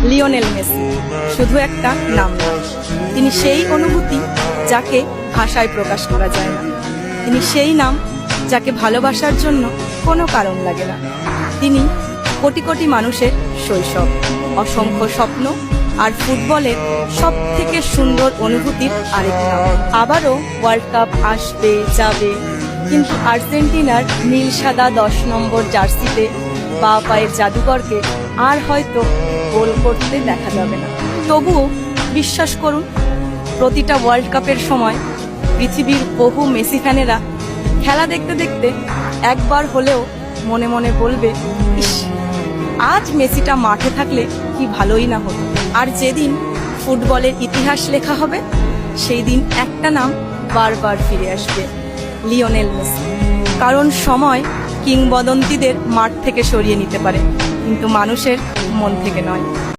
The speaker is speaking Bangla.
লিওনেল মেসি শুধু একটা নাম নয়, তিনি সেই অনুভূতি যাকে ভাষায় প্রকাশ করা যায় না। তিনি সেই নাম যাকে ভালোবাসার জন্য কোনো কারণ লাগে না। তিনি কোটি কোটি মানুষের শৈশব, অসংখ্য স্বপ্ন আর ফুটবলের সব থেকে সুন্দর অনুভূতির আরেক নাম। আবারও ওয়ার্ল্ড কাপ আসবে যাবে, কিন্তু আর্জেন্টিনার নীল সাদা 10 নম্বর জার্সিতে বা পায়ের জাদুকরকে আর হয়তো গোল করতে দেখা যাবে না। তবুও বিশ্বাস করুন, প্রতিটা ওয়ার্ল্ড কাপের সময় পৃথিবীর বহু মেসি ফ্যানেরা খেলা দেখতে দেখতে একবার হলেও মনে মনে বলবে, ইস, আজ মেসিটা মাঠে থাকলে কি ভালোই না হতো। আর যেদিন ফুটবলের ইতিহাস লেখা হবে, সেই দিন একটা নাম বারবার ফিরে আসবে, লিওনেল মেসি। কারণ সময় কিংবদন্তিদের মাঠ থেকে সরিয়ে নিতে পারে, কিন্তু মানুষের মন থেকে নয়।